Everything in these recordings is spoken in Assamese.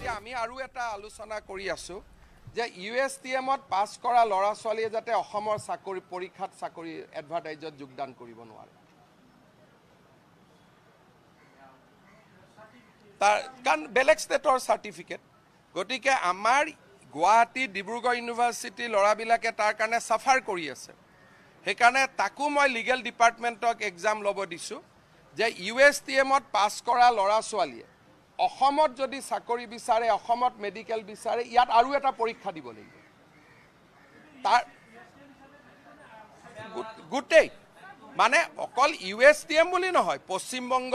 এতিয়া আমি আৰু এটা আলোচনা কৰি আছো যে ইউএছটিএমত পাছ কৰা ল'ৰা ছোৱালীয়ে যাতে অসমৰ চাকৰি পৰীক্ষাত চাকৰি এডভাৰটাইজত যোগদান কৰিব নোৱাৰে তাৰ কাৰণ বেলেগ ষ্টেটৰ চাৰ্টিফিকেট গতিকে আমাৰ গুৱাহাটী ডিব্ৰুগড় ইউনিভাৰ্চিটি ল'ৰাবিলাকে তাৰ কাৰণে সাফাৰ কৰি আছে সেইকাৰণে তাকো মই লিগেল ডিপাৰ্টমেণ্টক এক্সাম ল'ব দিছোঁ যে ইউএছটিএমত পাছ কৰা ল'ৰা ছোৱালীয়ে অসমত যদি চাকৰি বিচাৰে অসমত মেডিকেল বিচাৰে ইয়াত আৰু এটা পৰীক্ষা দিব লাগিব তাৰ গোটেই মানে অকল ইউএছটিএম বুলি নহয় পশ্চিমবংগ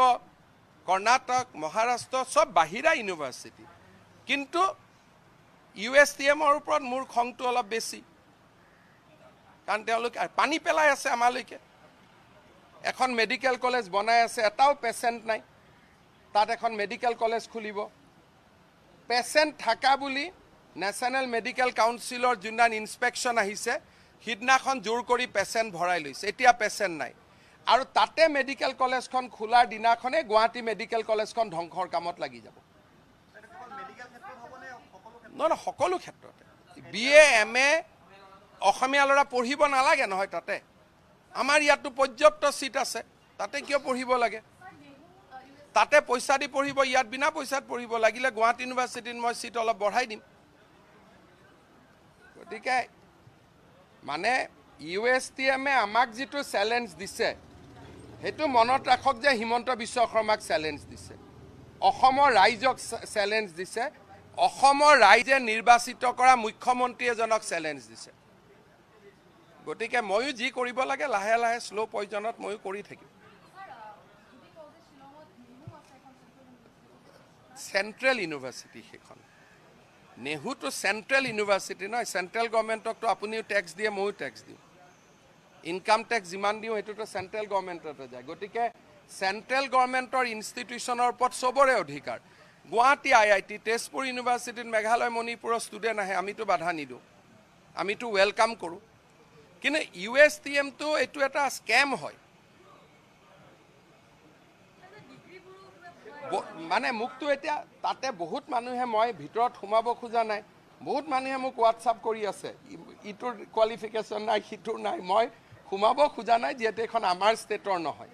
কৰ্ণাটক মহাৰাষ্ট্ৰ সব বাহিৰা ইউনিভাৰ্চিটি কিন্তু ইউএছটিএমৰ ওপৰত মোৰ খংটো অলপ বেছি কাৰণ তেওঁলোকে পানী পেলাই আছে আমালৈকে এখন মেডিকেল কলেজ বনাই আছে এটাও পেচেণ্ট নাই তাত এখন মেডিকেল কলেজ খুলিব পেচেণ্ট থাকা বুলি নেশ্যনেল মেডিকেল কাউন্সিলৰ যোনদিন ইনস্পেকশ্যন আহিছে সিদিনাখন জোৰ কৰি পেচেণ্ট ভৰাই লৈছে এতিয়া পেচেণ্ট নাই আৰু তাতে মেডিকেল কলেজখন খোলাৰ দিনাখনে গুৱাহাটী মেডিকেল কলেজখন ধ্বংসৰ কামত লাগি যাব নহয় সকলো ক্ষেত্ৰতে বিএ এমএ অসমীয়া ল'ৰা পঢ়িব নালাগে নহয় তাতে আমাৰ ইয়াতো পৰ্যাপ্ত সিট আছে তাতে কিয় পঢ়িব লাগে তাতে পইচা দি পঢ়িব ইয়াত বিনা পইচাত পঢ়িব লাগিলে গুৱাহাটী ইউনিভাৰ্চিটিত মই সিট অলপ বঢ়াই দিম গতিকে মানে ইউএছটিএমে আমাক যিটো চ্যালেঞ্জ দিছে হেতু মনত ৰাখক যে হিমন্ত বিশ্ব শৰ্মাক চ্যালেঞ্জ দিছে অসমৰ ৰাইজক চ্যালেঞ্জ দিছে অসমৰ ৰাইজে নিৰ্বাচিত কৰা মুখ্যমন্ত্ৰী এজনক চ্যালেঞ্জ দিছে গতিকে ময়ো যি কৰিব লাগে লাহে লাহে স্লো পয়জনত ময়ো কৰি থাকিম সেন্ট্ৰেল ইউনিভাৰ্চিটি সেইখন নেহুটো সেন্ট্ৰেল ইউনিভাৰ্চিটি নহয় সেন্ট্ৰেল গভৰ্ণমেণ্টকতো আপুনিও টেক্স দিয়ে ময়ো টেক্স দিওঁ ইনকাম টেক্স যিমান দিওঁ সেইটোতো সেন্ট্ৰেল গভৰ্ণমেণ্টতে যায় গতিকে সেন্ট্ৰেল গভৰ্ণমেণ্টৰ ইনষ্টিটিউশ্যনৰ ওপৰত সবৰে অধিকাৰ গুৱাহাটী আইআইটি তেজপুৰ ইউনিভাৰ্চিটিত মেঘালয় মণিপুৰৰ ষ্টুডেণ্ট আহে আমিতো বাধা নিদিওঁ আমিতো ৱেলকাম কৰোঁ কিন্তু ইউএছটিএমটো এইটো এটা স্কেম হয় মানে মোকতো এতিয়া তাতে বহুত মানুহে মই ভিতৰত সোমাব খোজা নাই বহুত মানুহে মোক হোৱাটছআপ কৰি আছে ইটোৰ কোৱালিফিকেশ্যন নাই সিটোৰ নাই মই সোমাব খোজা নাই যিহেতু এখন আমাৰ ষ্টেটৰ নহয়